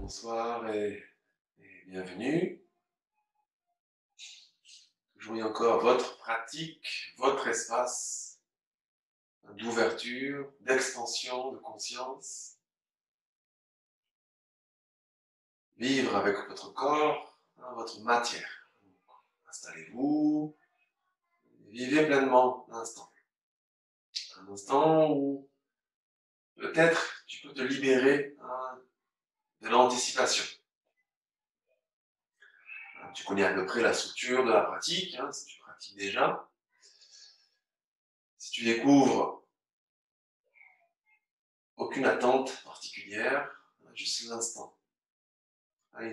Bonsoir et bienvenue. Toujours et encore votre pratique, votre espace d'ouverture, d'expansion de conscience. Vivre avec votre corps, votre matière. Installez-vous, vivez pleinement l'instant. Un instant où peut-être tu peux te libérer de l'anticipation. Tu connais à peu près la structure de la pratique, si tu pratiques déjà. Si tu découvres aucune attente particulière, juste l'instant.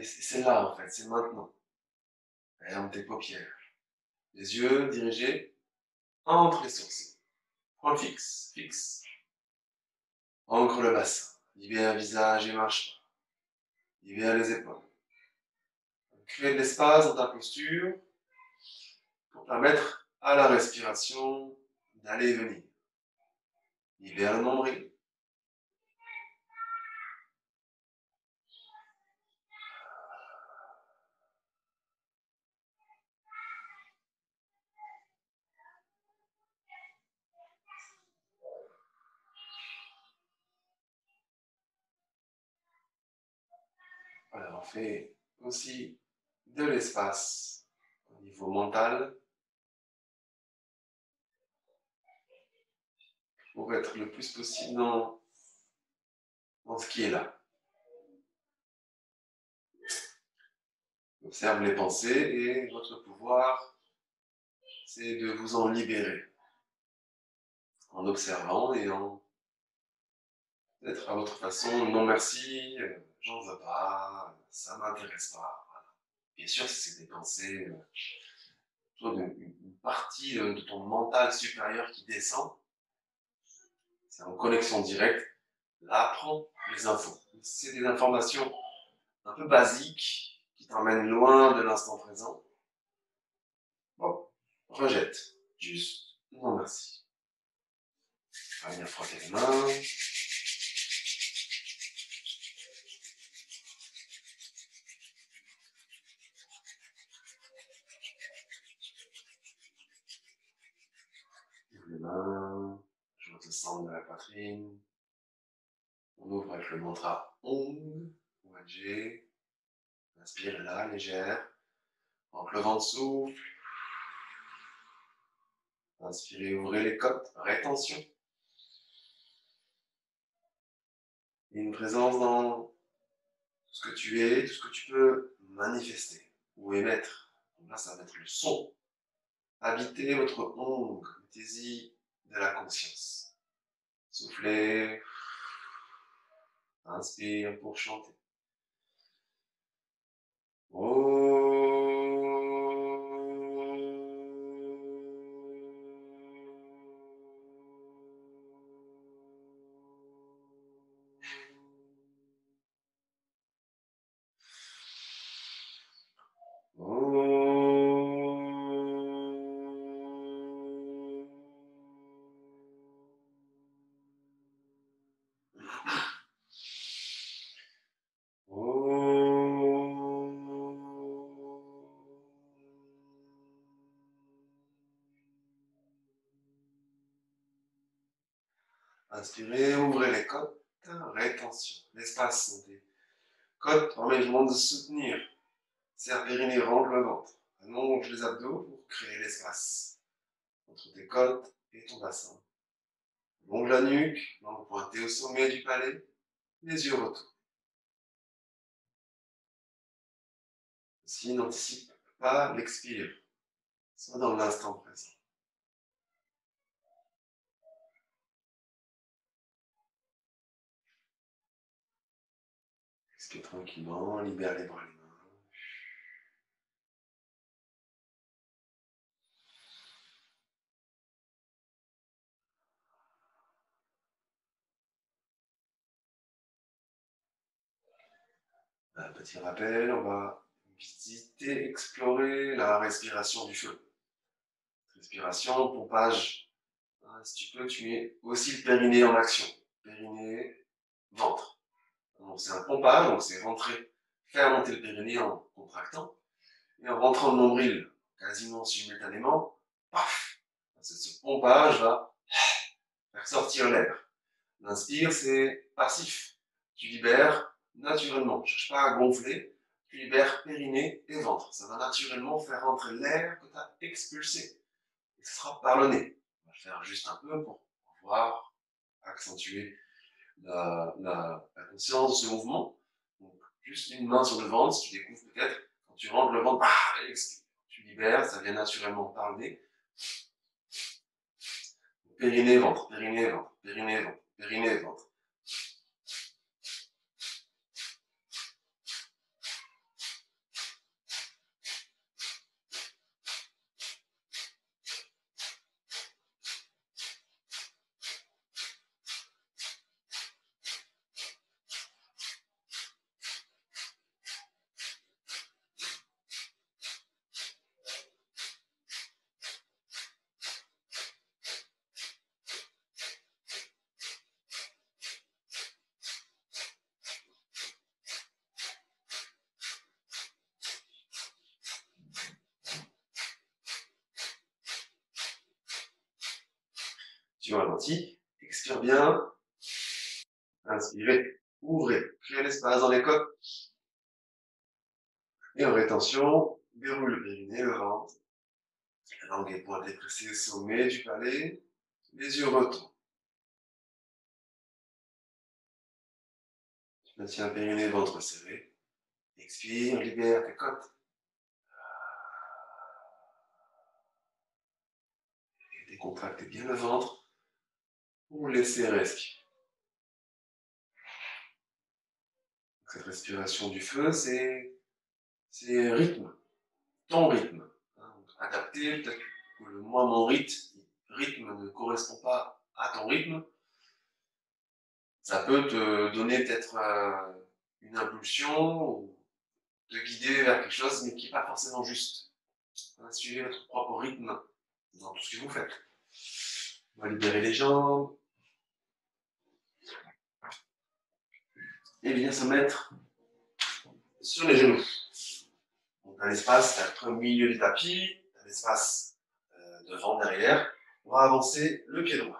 C'est là en fait, c'est maintenant. Ferme tes paupières. Les yeux dirigés entre les sourcils. Point fixe, fixe. Ancre le bassin. Libère visage et mâchoire. Libère les épaules. Crée de l'espace dans ta posture pour permettre à la respiration d'aller et venir. Libère le nombril. Voilà, on fait aussi de l'espace au niveau mental pour être le plus possible dans ce qui est là. Observe les pensées et votre pouvoir, c'est de vous en libérer en observant et en peut-être à votre façon, non merci, j'en veux pas, ça m'intéresse pas. Voilà. Bien sûr, si c'est des pensées, une partie de ton mental supérieur qui descend, c'est en connexion directe, là, prends les infos. C'est des informations un peu basiques qui t'emmènent loin de l'instant présent. Bon, rejette. Juste, non merci. On va venir frotter les mains. Ouvre les mains. Je le centre de la poitrine. On ouvre avec le mantra OM, ONG. Inspire là, légère. Donc le vent de souffle. Inspirez, ouvrez les côtes. Rétention. Et une présence dans tout ce que tu es, tout ce que tu peux manifester ou émettre. Donc là, ça va être le son. Habitez votre ongle. Mettez-y de la conscience. Soufflez. Inspire pour chanter. Inspirez, ouvrez les côtes, rétention. L'espace sont des côtes permettent de soutenir. Serre périnée, rentre le ventre. Allonge les abdos pour créer l'espace entre tes côtes et ton bassin. Longe la nuque, langue pointée au sommet du palais, les yeux retournent. Si n'anticipe pas l'expire, sois dans l'instant présent. Expire tranquillement, libère les bras et les mains. Un petit rappel, on va visiter, explorer la respiration du feu. Respiration, pompage. Si tu peux, tu mets aussi le périnée en action. Périnée, ventre. Donc c'est un pompage, donc c'est rentrer, faire monter le périnée en contractant, et en rentrant le nombril quasiment simultanément, paf, ce pompage va faire sortir l'air. L'inspire, c'est passif. Tu libères naturellement. Ne cherche pas à gonfler. Tu libères périnée et ventre. Ça va naturellement faire rentrer l'air que tu as expulsé. Et ce sera par le nez. On va le faire juste un peu pour pouvoir accentuer la conscience de ce mouvement. Donc, juste une main sur le ventre, si tu découvres peut-être, quand tu rentres le ventre, tu libères, ça vient naturellement par le nez. Périnée, ventre, périnée, ventre, périnée, ventre, périnée, ventre. Tu ralentis, expire bien, inspirez, ouvrez, créez l'espace dans les côtes. Et en rétention, déroule le périnée, le ventre. La langue est pointée, pressée au sommet du palais. Les yeux retournent. Tu maintiens le périnée, ventre serré. Expire, libère tes côtes. Et décontracte bien le ventre pour laisser respirer. Cette respiration du feu, c'est rythme, ton rythme. Donc, adapté, peut-être que moi, mon rythme ne correspond pas à ton rythme. Ça peut te donner peut-être une impulsion ou te guider vers quelque chose, mais qui n'est pas forcément juste. Suivez votre propre rythme dans tout ce que vous faites. On va libérer les jambes. Et bien se mettre sur les genoux. Donc, tu as l'espace, tu as le milieu du tapis, tu as l'espace devant, derrière. On va avancer le pied droit.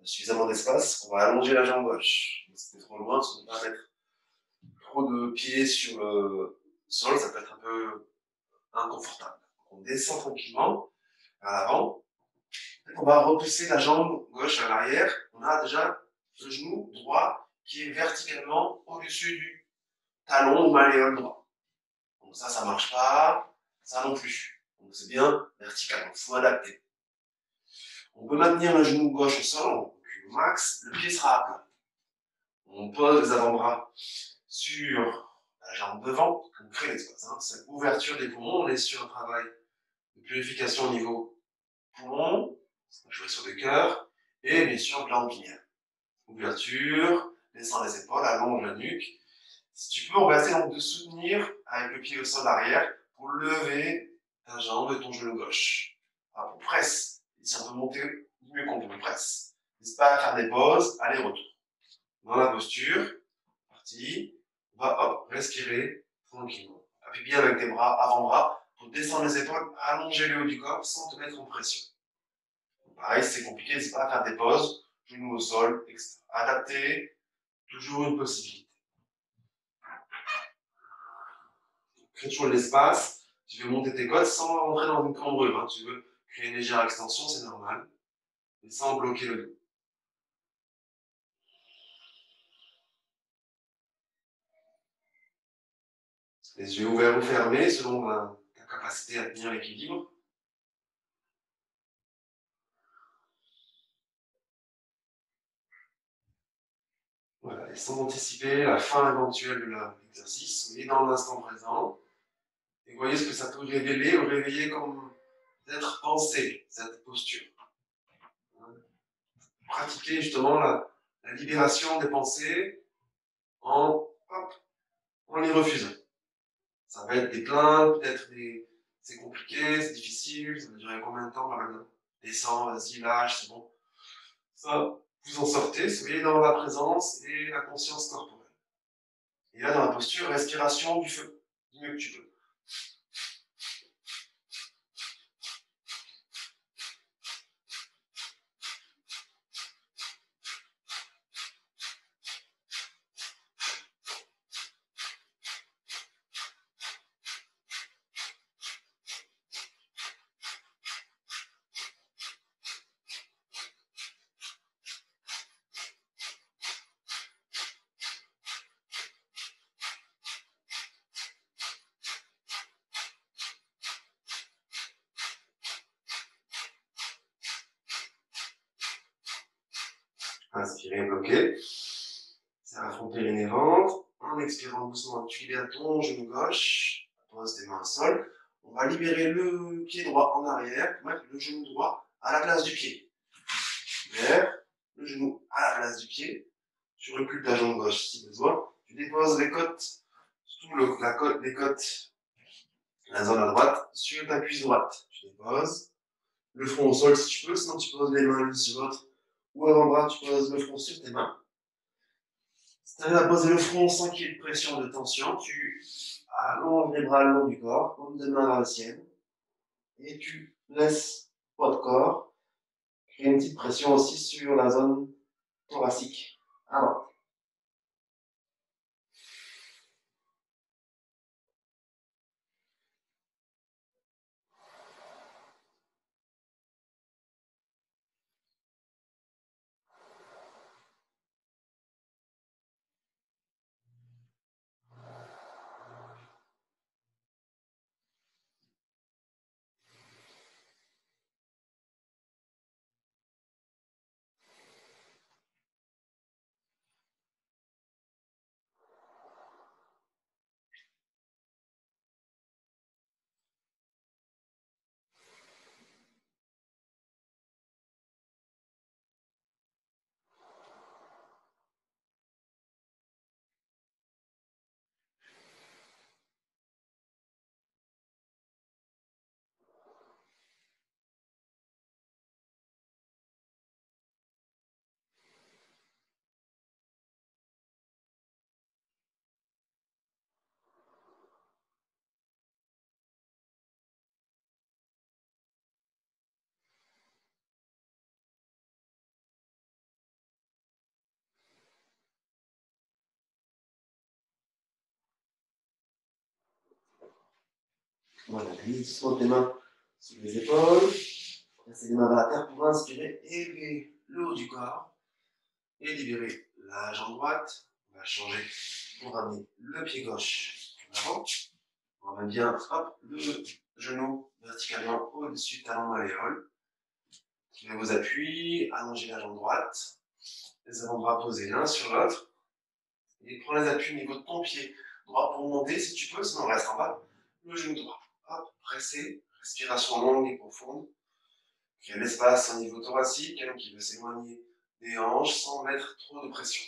Suffisamment d'espace, on va allonger la jambe gauche. Si c'est trop loin, on ne peut pas mettre trop de pieds sur le sol, ça peut être un peu inconfortable. On descend tranquillement vers l'avant. On va repousser la jambe gauche à l'arrière. On a déjà le genou droit qui est verticalement au-dessus du talon ou malléole droit. Donc ça ne marche pas, ça non plus. Donc c'est bien vertical, donc il faut adapter. On peut maintenir le genou gauche au sol, on recule au max, le pied sera à plat. On pose les avant-bras sur la jambe devant, on crée l'espace. C'est l'ouverture des poumons, on est sur un travail de purification au niveau poumon, on va jouer sur le cœur, et bien sûr glande pinéale. Ouverture, descend les épaules, allonge la nuque. Si tu peux, on va essayer donc de soutenir avec le pied au sol arrière pour lever ta jambe et ton genou gauche. Alors, on presse. Et si on peut monter, mieux qu'on peut, on presse. N'hésite pas à faire des pauses, aller-retour. Dans la posture, parti, on va hop, respirer tranquillement. Appuie bien avec tes bras, avant-bras, pour descendre les épaules, allonger le haut du corps sans te mettre en pression. Pareil, si c'est compliqué, n'hésite pas à faire des pauses, genoux au sol, etc. Adapter, toujours une possibilité. Crée toujours de l'espace, tu veux monter tes côtes sans rentrer dans une cambrure. Tu veux créer une légère extension, c'est normal, mais sans bloquer le dos. Les yeux ouverts ou fermés selon ta capacité à tenir l'équilibre. Voilà, et sans anticiper la fin éventuelle de l'exercice, soyez dans l'instant présent et voyez ce que ça peut révéler ou réveiller comme peut-être pensée, cette posture. Pratiquer justement la libération des pensées en les refusant. Ça va être des plaintes, peut-être c'est compliqué, c'est difficile, ça va durer combien de temps par exemple? Descends, vas-y, lâche, c'est bon. Ça, vous en sortez, soyez dans la présence et la conscience corporelle. Et là, dans la posture, respiration du feu, du mieux que tu peux. Inspirez, bloquez. Serre périnée ventre. En expirant doucement, tu libères ton genou gauche. Pose tes mains au sol. On va libérer le pied droit en arrière pour mettre le genou droit à la place du pied. Libère le genou à la place du pied. Tu recules ta jambe gauche si besoin. Tu déposes les côtes, les côtes, la zone à droite, sur ta cuisse droite. Tu déposes le front au sol si tu peux, sinon tu poses les mains l'une sur l'autre. Ou avant-bras, tu poses le front sur tes mains. Si tu arrives à poser le front sans qu'il y ait de pression, de tension, tu allonges les bras le long du corps, comme deux mains dans le ciel. Et tu laisses votre corps créer une petite pression aussi sur la zone thoracique. Alors, voilà, glisse tes mains sur les épaules. Placez les mains vers la terre pour inspirer, élever le haut du corps et libérer la jambe droite. On va changer pour ramener le pied gauche en avant. On ramène bien le genou verticalement au-dessus du talon malléole. Tirez vos appuis, allongez la jambe droite. Les avant-bras posés l'un sur l'autre. Et prends les appuis au niveau de ton pied droit pour monter si tu peux, sinon reste en bas. Le genou droit. Hop, pressez. Respiration longue et profonde. Créez l'espace au niveau thoracique, qui veut s'éloigner des hanches sans mettre trop de pression.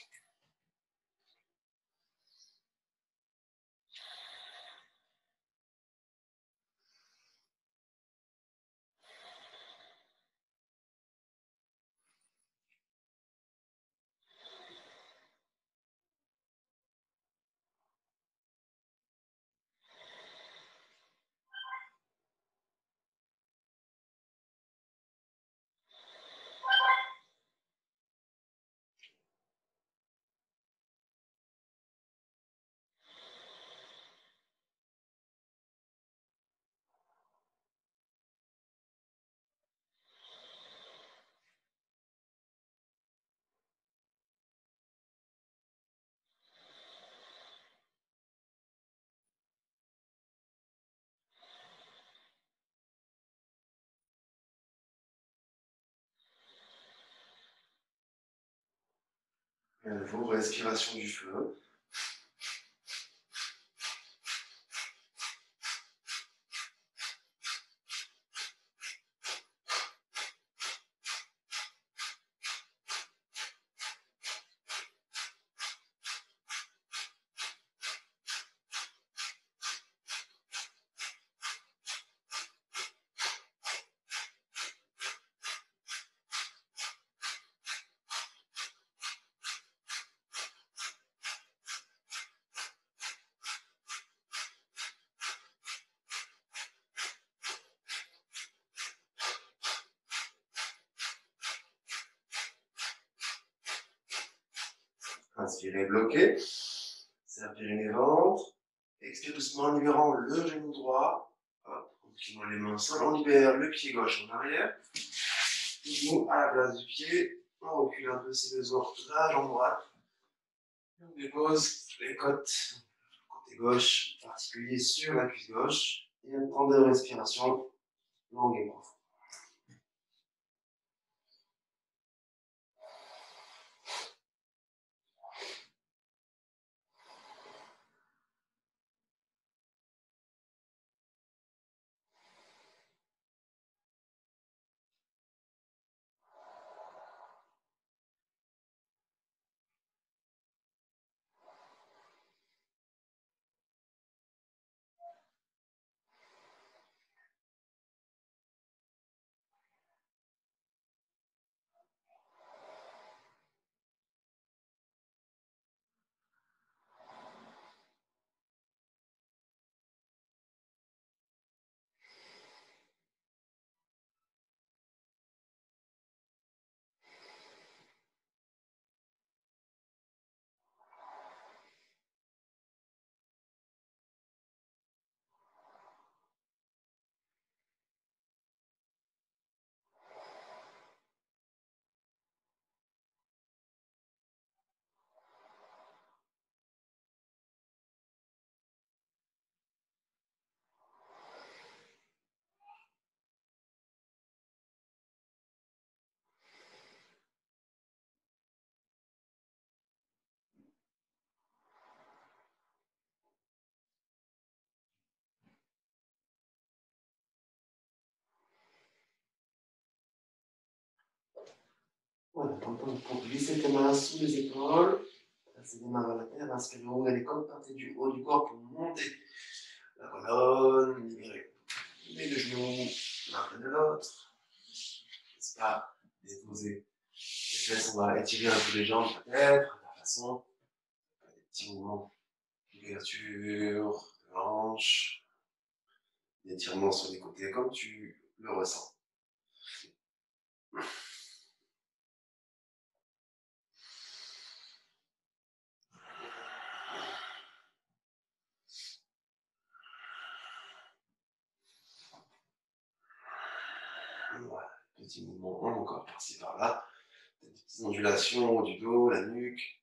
À nouveau, respiration du feu. Inspirez, bloquez. Serpirez les ventres. Expirez doucement en libérant le genou droit. Hop, tranquillement les mains au sol. On libère le pied gauche en arrière. Nous, à la place du pied, on recule un peu si besoin. La jambe droite. On dépose les côtes. Côté gauche, en particulier sur la cuisse gauche. Et un temps de respiration longue et profonde. Voilà, pour glisser tes mains sous les épaules. Passez les mains vers la terre, inspirez, ouvrez les côtes, partez du haut du corps pour monter la colonne, libérez les deux genoux l'un près de l'autre. N'est-ce pas déposer les fesses, on va étirer un peu les jambes peut-être, de la façon, des petits mouvements d'ouverture, de hanche, d'étirement sur les côtés comme tu le ressens. Voilà, petits mouvements encore par-ci par-là, des petites ondulations du dos, la nuque.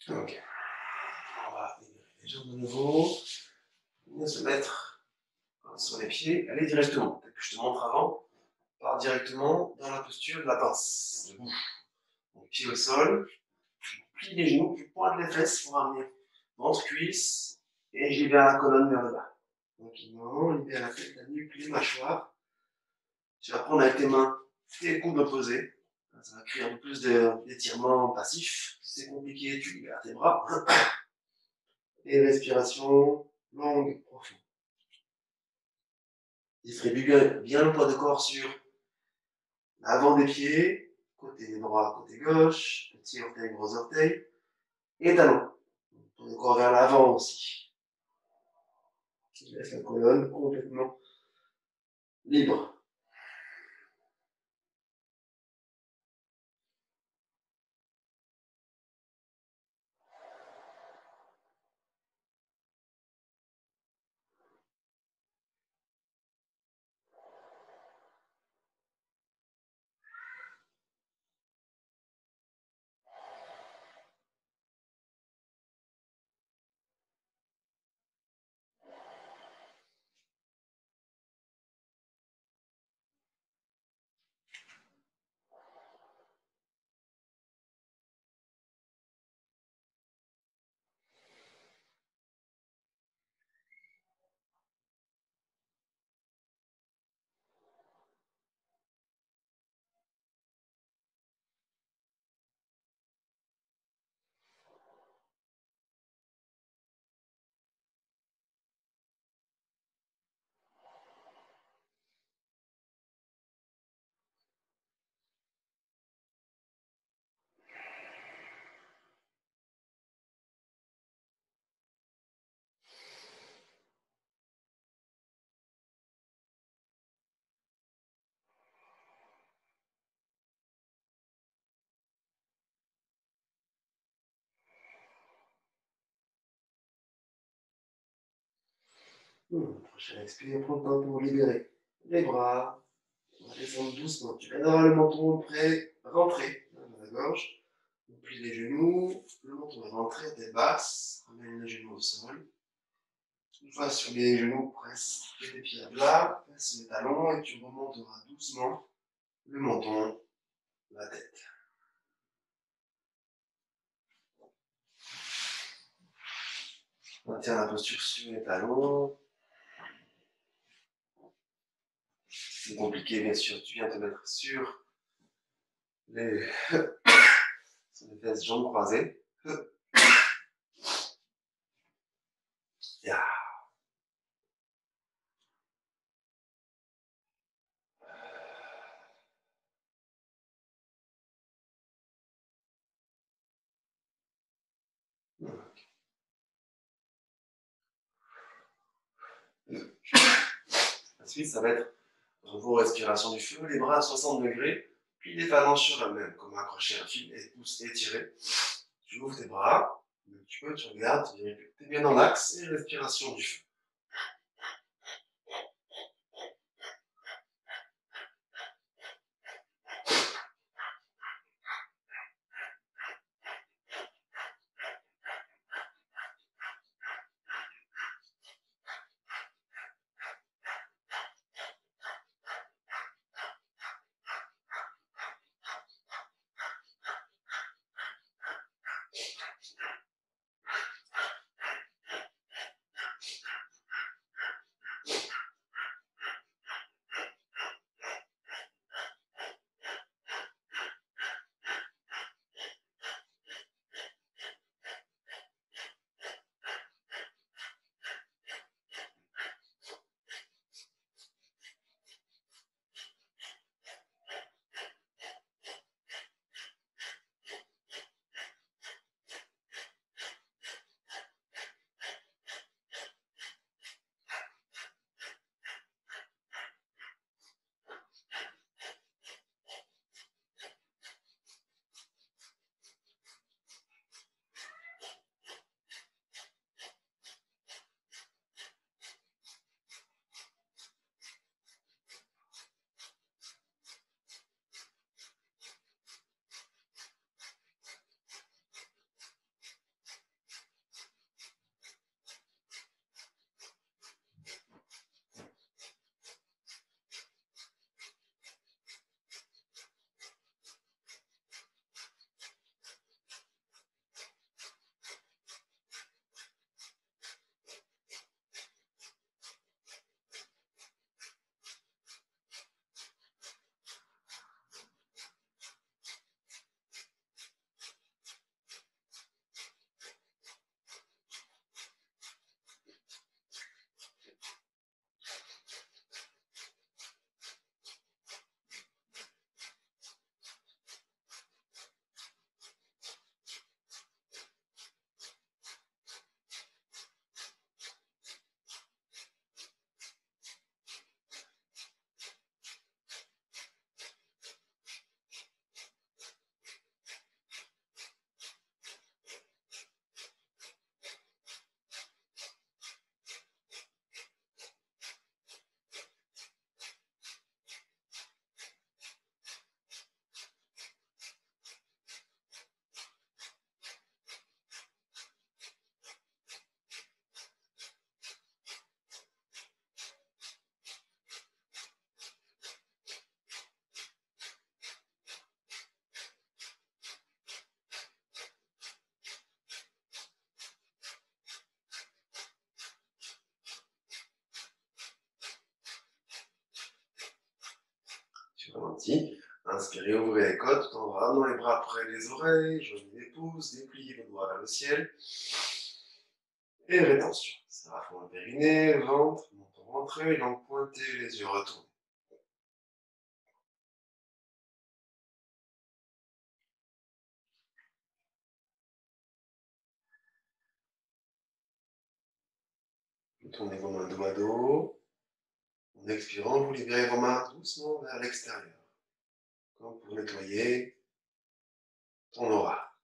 Ok, on va libérer les jambes de nouveau, bien se mettre sur les pieds, aller directement. Peut-être que je te montre avant, part directement dans la posture de la pince. Debout. Donc, pied au sol, je plie les genoux, je pointe les fesses pour amener ventre, cuisse, et je libère la colonne vers le bas. Tranquillement, libère la tête, la nuque, les mâchoires. Tu vas prendre avec tes mains tes coudes opposés. Ça va créer un peu plus d'étirement passif. Si c'est compliqué, tu libères tes bras. Et respiration longue, profonde. Distribue bien le poids de corps sur l'avant des pieds, côté droit, côté gauche, petit orteil, gros orteil, et talon. Poids de corps vers l'avant aussi. Tu laisses la colonne complètement libre. Prochaine expire, prends le temps pour libérer les bras. On va descendre doucement. Tu garderas le menton prêt, rentré dans la gorge. On plie les genoux, le menton est rentré, tête basse. Ramène les genoux au sol. Une fois sur les genoux, presse les pieds à plat, passe les talons et tu remonteras doucement le menton, la tête. Maintiens la posture sur les talons. C'est compliqué, bien sûr, tu viens te mettre sur les, sur les fesses, jambes croisées. Yeah. Ensuite, ça va être vos respirations du feu, les bras à 60 degrés, puis les phalanges sur elles-mêmes, comme accrocher un fil et pouce étiré. Tu ouvres tes bras, tu regardes, tu es bien dans l'axe et respiration du feu. Tu ralentis. Inspirez, ouvrez les côtes tout en ramenant les bras près des oreilles, joignez les pouces, dépliez vos doigts vers le ciel. Et rétention. Ça va fond le périnée, le ventre, menton rentré, langue pointée, les yeux retournés. Tournez vos mains dos à dos. En expirant, vous libérez vos mains doucement vers l'extérieur, comme pour nettoyer ton aura,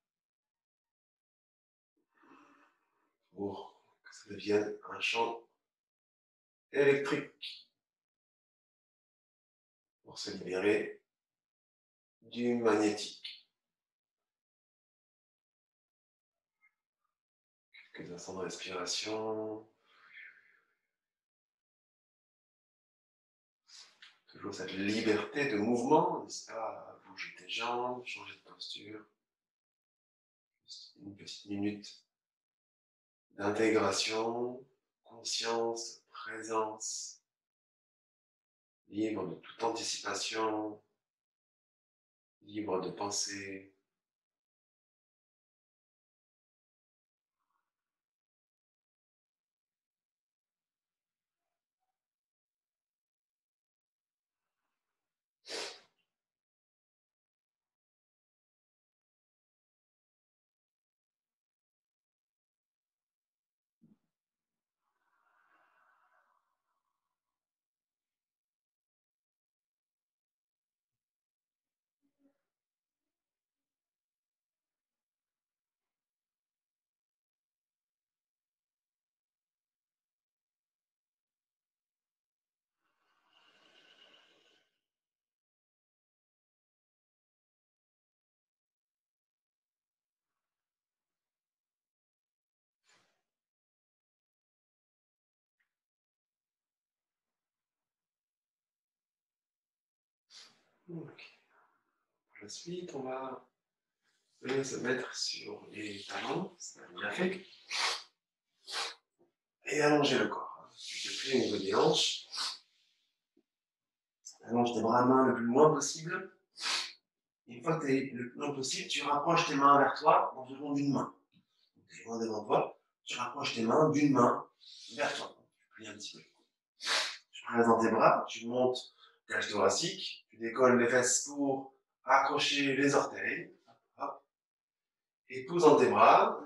pour que ça devienne un champ électrique pour se libérer du magnétique. Quelques instants de respiration. Toujours cette liberté de mouvement, n'est-ce pas? Bouger tes jambes, changer de posture. Juste une petite minute d'intégration, conscience, présence, libre de toute anticipation, libre de pensée. Ok. Pour la suite, on va se mettre sur les talons, c'est bien fait, et allonger le corps. Tu te plies au niveau des hanches, allonge tes bras à main le plus loin possible. Une fois que tu es le plus loin possible, tu rapproches tes mains vers toi d'environ d'une main. Tu es loin devant toi, tu rapproches tes mains d'une main vers toi. Tu plies un petit peu. Tu presses dans tes bras, tu montes cage thoracique, tu décolles les fesses pour accrocher les orteils. Hop. Et pousse dans tes bras,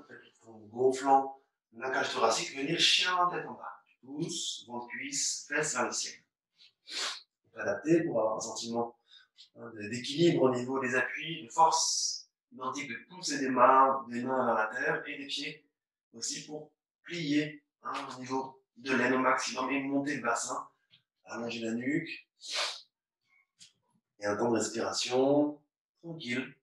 en gonflant la cage thoracique, venir chien tête en bas. Tu pousses, ventre cuisse, fesses vers le ciel. Tu peux t'adapter pour avoir un sentiment d'équilibre au niveau des appuis, de force identique de pousser des mains vers la terre et des pieds aussi pour plier au niveau de l'aine au maximum et monter le bassin, allonger la nuque. Et un temps de respiration tranquille.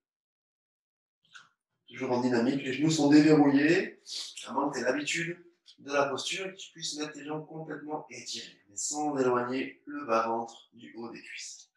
Toujours en dynamique, les genoux sont déverrouillés, à moins que tu aies l'habitude de la posture et que tu puisses mettre tes jambes complètement étirées, mais sans éloigner le bas-ventre du haut des cuisses.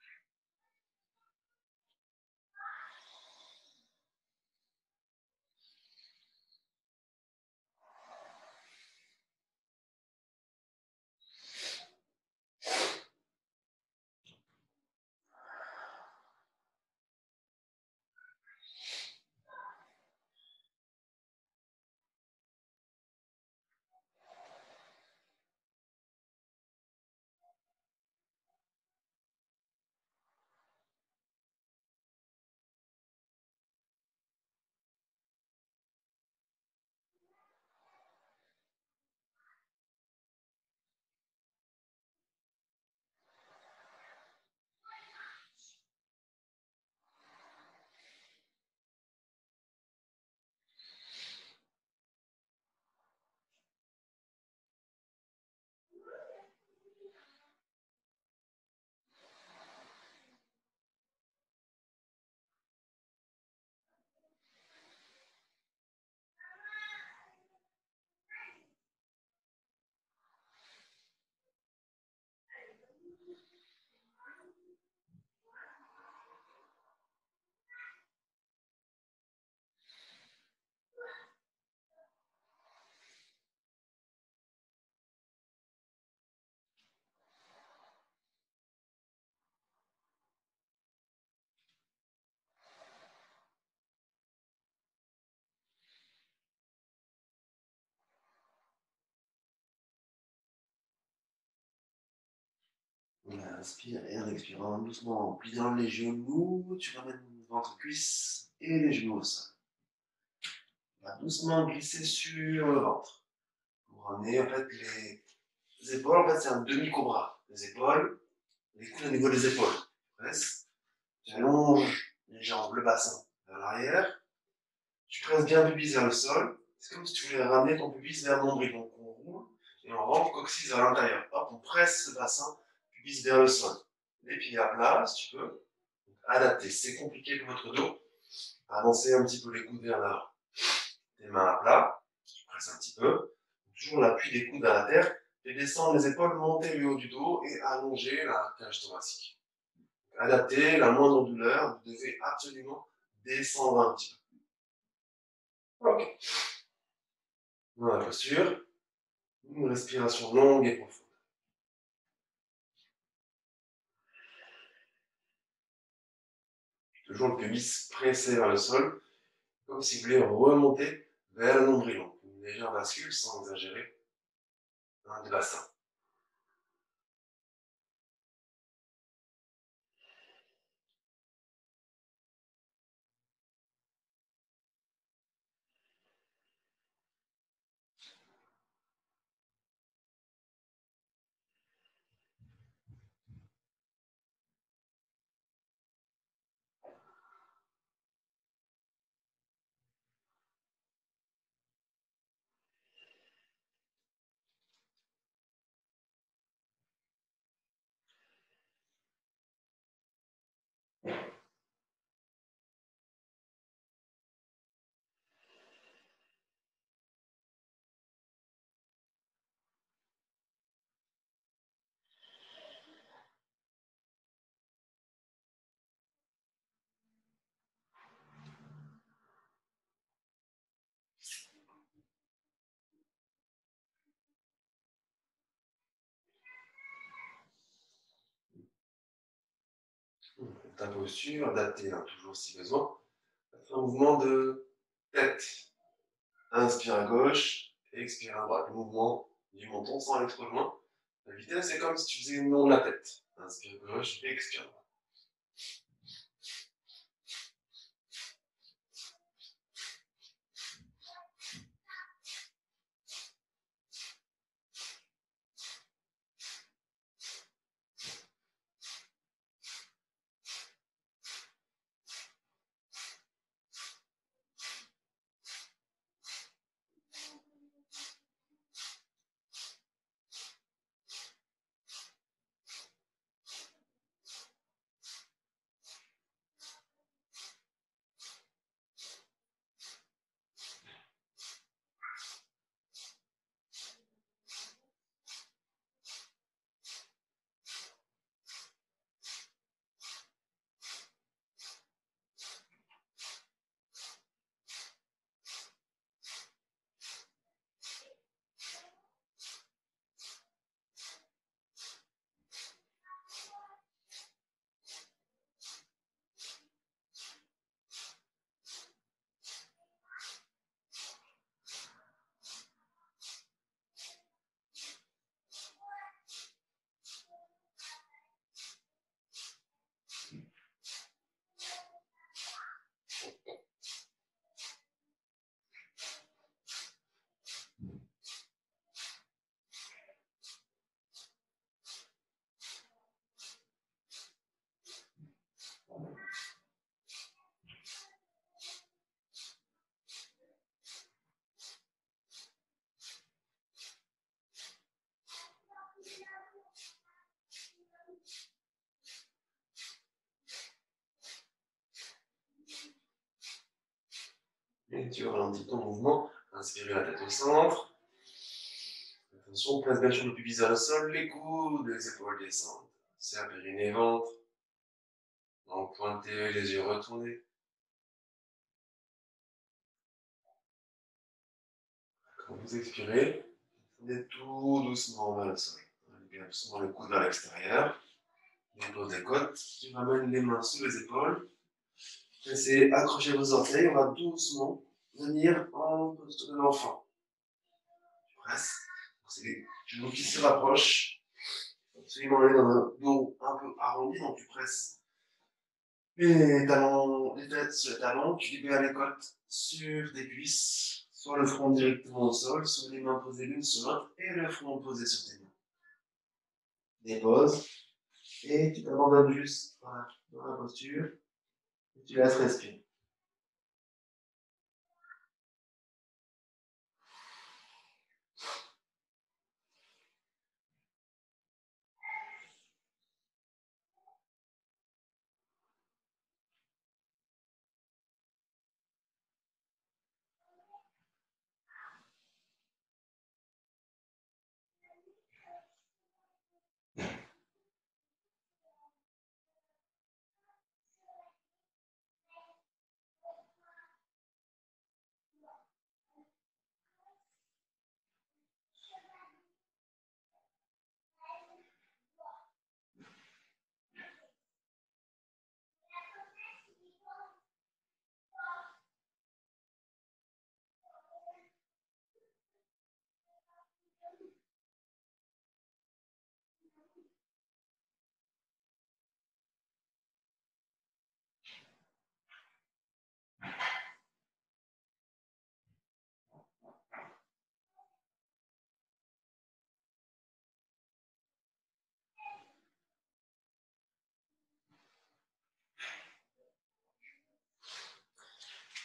On inspire et en expirant doucement, en pliant les genoux, tu ramènes le ventre cuisse et les genoux au sol. On va doucement glisser sur le ventre. Pour ramener en fait les épaules, en fait c'est un demi-cobra. Les épaules, les coudes au niveau des épaules. Presse, tu allonges les jambes, le bassin vers l'arrière. Tu presses bien le pubis vers le sol. C'est comme si tu voulais ramener ton pubis vers le nombril. Donc on roule et on rentre coccyx vers l'intérieur. Hop. hop, on presse le bassin, pubis vers le sol. Les pieds à plat, si tu peux. Adapter. C'est compliqué pour votre dos. Avancer un petit peu les coudes vers l'avant. Les mains à plat, tu presses un petit peu. Toujours l'appui des coudes à la terre. Et descendre les épaules, monter le haut du dos et allonger la cage thoracique. Adapter, la moindre douleur, vous devez absolument descendre un petit peu. Ok. Dans la posture, une respiration longue et profonde. Toujours le pubis pressé vers le sol, comme si vous voulez remonter vers le nombril. Une légère bascule sans exagérer dans le bassin. Ta posture, adaptée, hein, toujours si besoin. Un mouvement de tête. Inspire à gauche, expire à droite. Mouvement du menton sans aller trop loin. La vitesse, c'est comme si tu faisais le nom de la tête. Inspire à gauche, expire à droite. Et tu ralentis ton mouvement. Inspirez la tête au centre. Attention, place bien sur le pubis vers le sol, les coudes, les épaules descendent. Serre périnée, ventre. Langue pointée, les yeux retournés. Quand vous expirez, descendez tout doucement vers le sol. Bien doucement le coude vers l'extérieur. Dépose les côtes. Tu ramènes les mains sous les épaules. Essayez d'accrocher vos orteils. On va doucement venir en posture de l'enfant. Tu presses. C'est les genoux qui se rapprochent. Absolument aller dans un dos un peu arrondi. Donc tu presses les talons, les têtes sur les talons. Tu libères les côtes sur tes cuisses. Soit le front directement au sol, soit les mains posées l'une sur l'autre et le front posé sur tes mains. Dépose. Et tu t'abandonnes juste voilà, dans la posture. Et tu laisses respirer.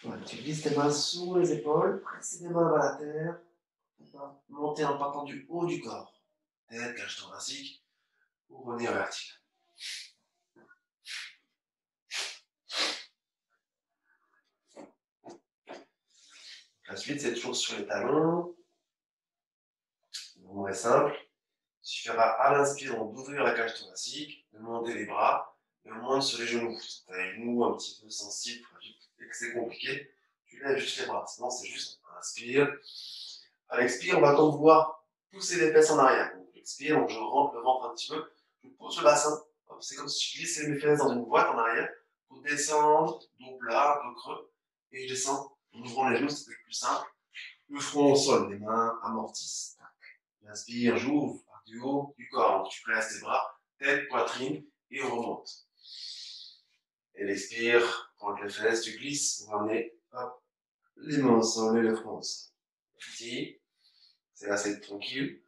Ouais, tu glisses tes mains sous les épaules, presser les mains vers la terre, monter en partant du haut du corps. Tête, cage thoracique, pour revenir vertical. La suite, c'est toujours sur les talons. Le mouvement est simple. Il suffira à l'inspire d'ouvrir la cage thoracique, de monter les bras, et au moins sur les genoux. Si tu as les genoux un petit peu sensibles et que c'est compliqué, tu lèves juste les bras. Sinon, c'est juste inspire. À l'expire, on va donc vouloir pousser les fesses en arrière. Donc, j'expire, donc je rentre le ventre un petit peu, je pose le bassin. C'est comme si je glissais mes fesses dans une boîte en arrière pour descendre, dos plat, un peu creux, et je descends en ouvrant les genoux, c'est peut-être plus simple. Le front au sol, les mains amortissent. J'inspire, j'ouvre par du haut du corps. Donc, tu presses tes bras, tête, poitrine, et on remonte. Et l'expire, pointe les fesses, tu glisses, vous ramenez, hop, les mains au sol et le front au sol. Petit, c'est assez tranquille.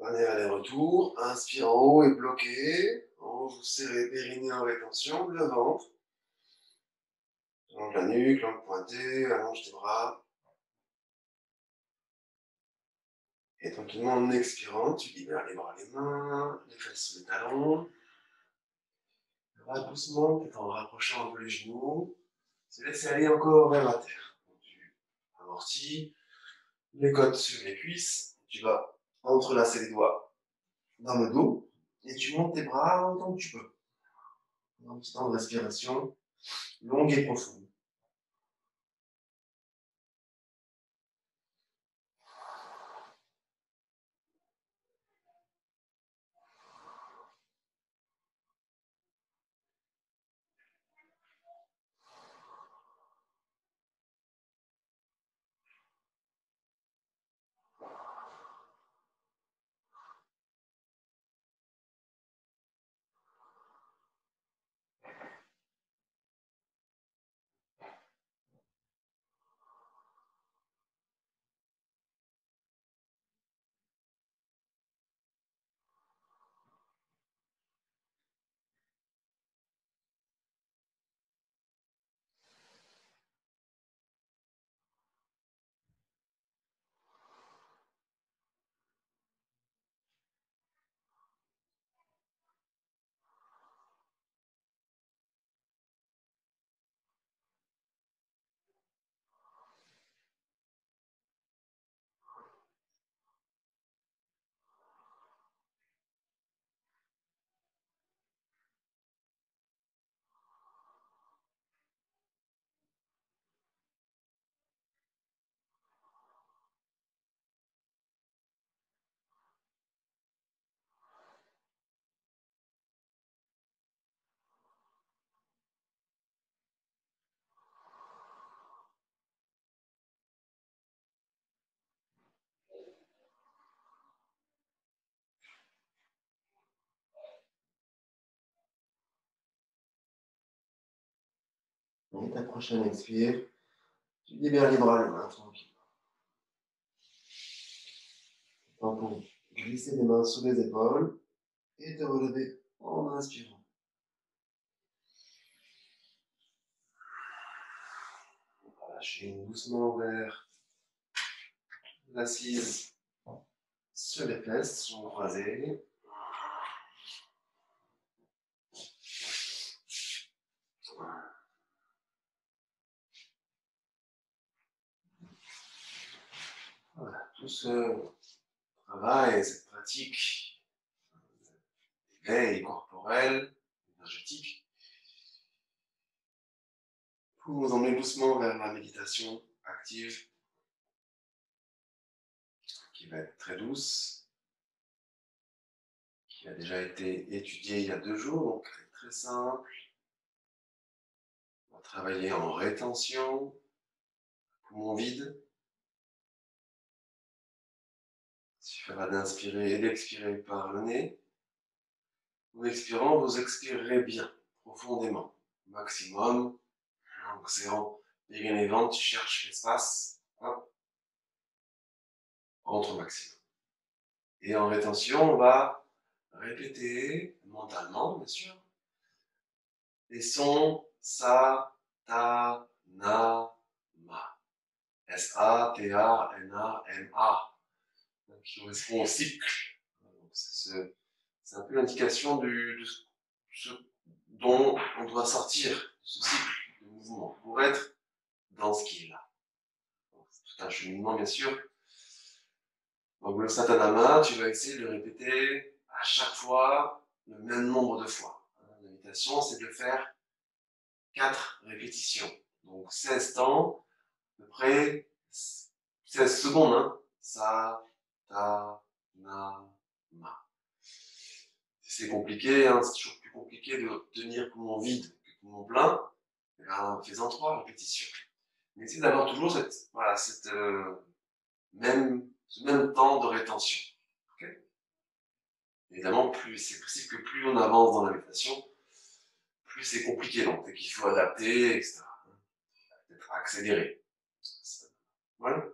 Dernier aller-retour. Inspire en haut et bloqué. En haut, vous serrez périnée en rétention, le ventre. Allonge la nuque, langue pointée, allonge tes bras. Et tranquillement, en expirant, tu libères les bras, les mains, les fesses sous les talons. Va doucement, peut-être en rapprochant un peu les genoux. Se laisser aller encore vers la terre. Donc, tu amortis les côtes sur les cuisses. Tu vas entrelacer les doigts dans le dos. Et tu montes tes bras autant que tu peux. Un petit temps de respiration longue et profonde. Et ta prochaine expire, tu libères les bras, les mains, tranquille. Temps pour glisser les mains sous les épaules et te relever en inspirant. Lâcher doucement vers l'assise sur les fesses, jambes croisées. Voilà, tout ce travail, cette pratique d'éveil corporel, énergétique, pour nous emmener doucement vers la méditation active, qui va être très douce, qui a déjà été étudiée il y a 2 jours, donc très simple. On va travailler en rétention, poumon vide. Il suffira d'inspirer et d'expirer par le nez. En expirant, vous expirerez bien, profondément, maximum. En serrant les gaines et ventre, tu cherches l'espace. Hop, rentre au maximum. Et en rétention, on va répéter mentalement, bien sûr, les sons sa, ta, na, ma. S-A-T-A-N-A-M-A. Qui correspond au cycle. C'est un peu l'indication de ce dont on doit sortir de ce cycle de mouvement pour être dans ce qui est là. C'est tout un cheminement, bien sûr. Donc le Satanama, tu vas essayer de le répéter à chaque fois le même nombre de fois. L'invitation, c'est de le faire 4 répétitions. Donc 16 temps, à peu près 16 secondes. Hein. Sa, ta, na, ma. Si c'est compliqué, hein, c'est toujours plus compliqué de tenir poumon vide que poumon plein. Et là, en faisant 3 répétitions. Mais essayez d'avoir toujours ce même temps de rétention. Okay. Évidemment, plus c'est possible que plus on avance dans la méditation, plus c'est compliqué. Donc, dès qu'il faut adapter, etc. Peut-être accélérer. Voilà.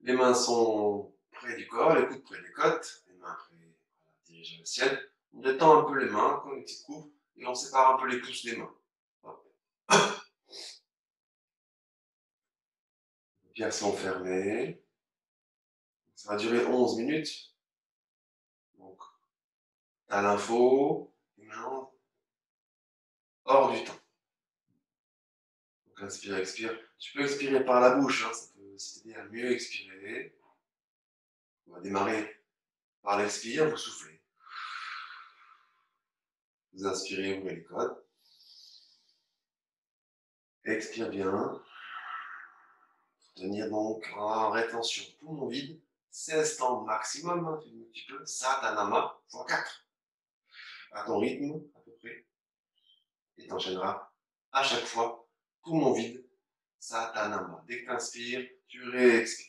Les mains sont près du corps, les coudes près des côtes, les mains près, voilà, dirigées vers le ciel. On détend un peu les mains, comme une petite coupe, et on sépare un peu les pouces des mains. Les paupières sont fermées. Ça va durer 11 minutes. Donc, t'as l'info, et maintenant, hors du temps. Donc, inspire, expire. Tu peux expirer par la bouche, hein, ça peut t'aider à mieux expirer. On va démarrer par l'expire, vous soufflez. Vous inspirez, ouvrez les côtes. Expire bien. Tenir donc en rétention poumon vide. 16 temps maximum, hein, tu un petit peu. Satanama, x4. À ton rythme, à peu près. Et t'enchaîneras à chaque fois, poumon vide, Satanama. Dès que tu inspires, tu réexpires.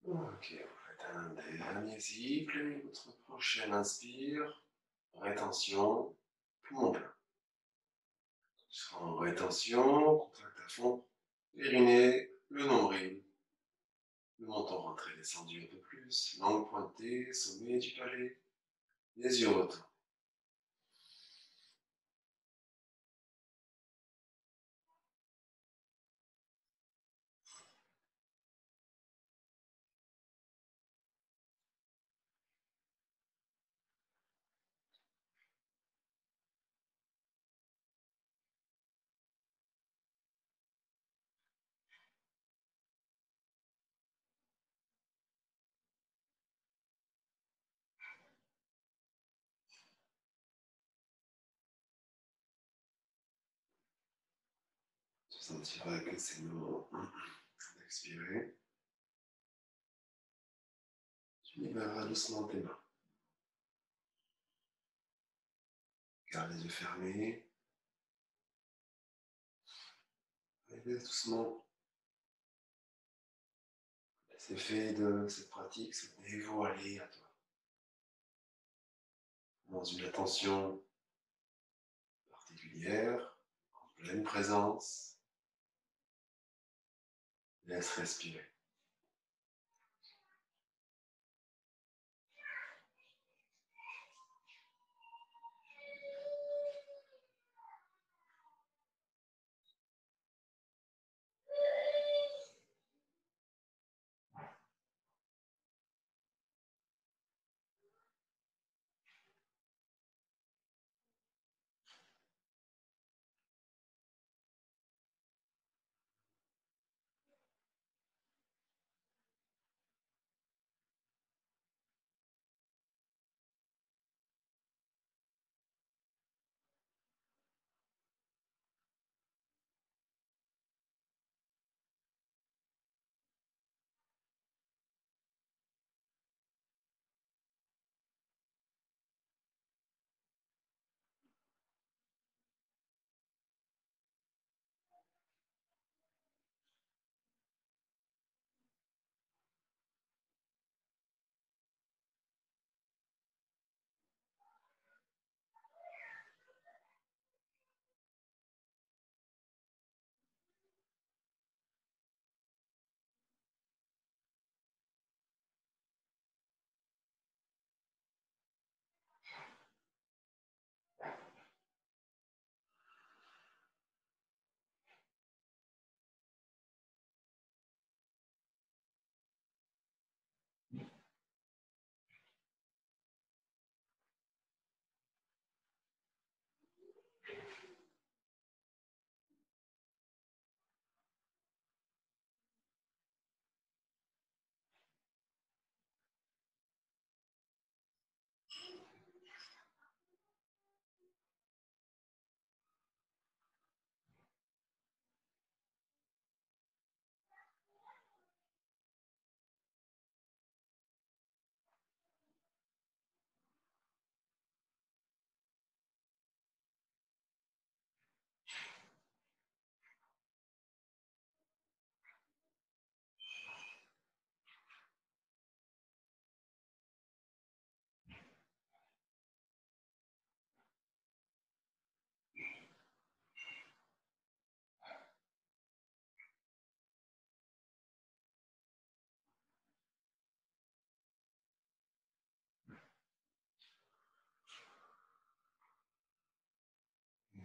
Ok, vous faites un dernier cycle et votre prochaine inspire, rétention, poumon plein. En rétention, contact à fond, périnée, le nombril, le menton rentré descendu un peu plus, langue pointée, sommet du palais, les yeux retournés. Tu sentiras que c'est le moment d'expirer. Tu libéreras doucement tes mains. Garde les yeux fermés. Et laisse doucement les effets de cette pratique se dévoiler à toi. Dans une attention particulière, en pleine présence, laisse respirer.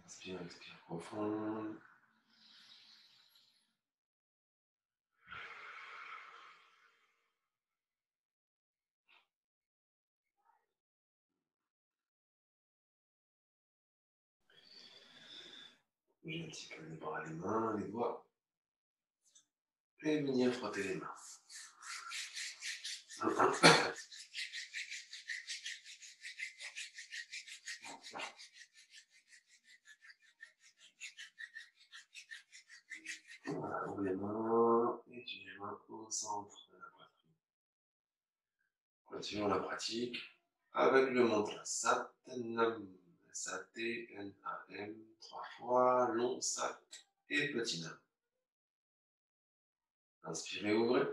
Inspire, expire profond. Bougez un petit peu les bras, les mains, les doigts. Et venir frotter les mains. Voilà, ouvre les mains et tu les mains au centre de la poitrine. Continuons la pratique avec le mantra Satnam. S-A-T-N-A-M, 3 fois, long Sat et petit Nam. Inspirez, ouvrez.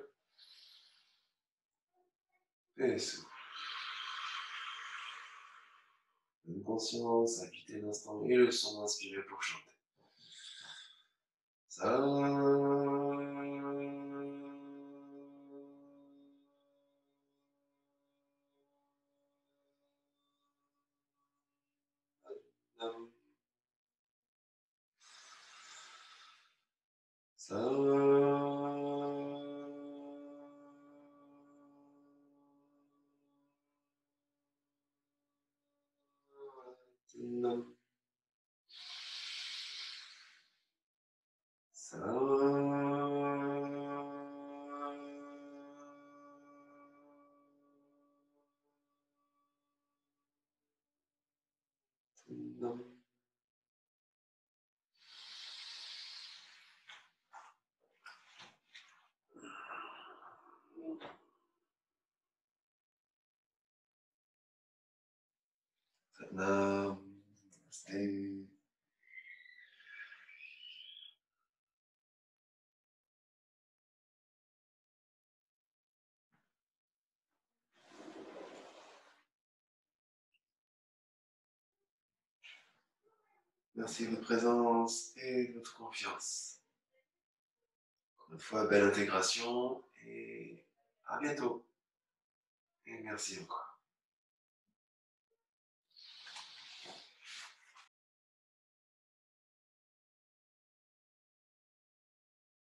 Et souffle. Une conscience, à quitter l'instant et le son inspiré pour chanter. Ça. Ça. Ça. Namaste. Merci de votre présence et de votre confiance. Encore une fois, belle intégration et à bientôt. Et merci encore.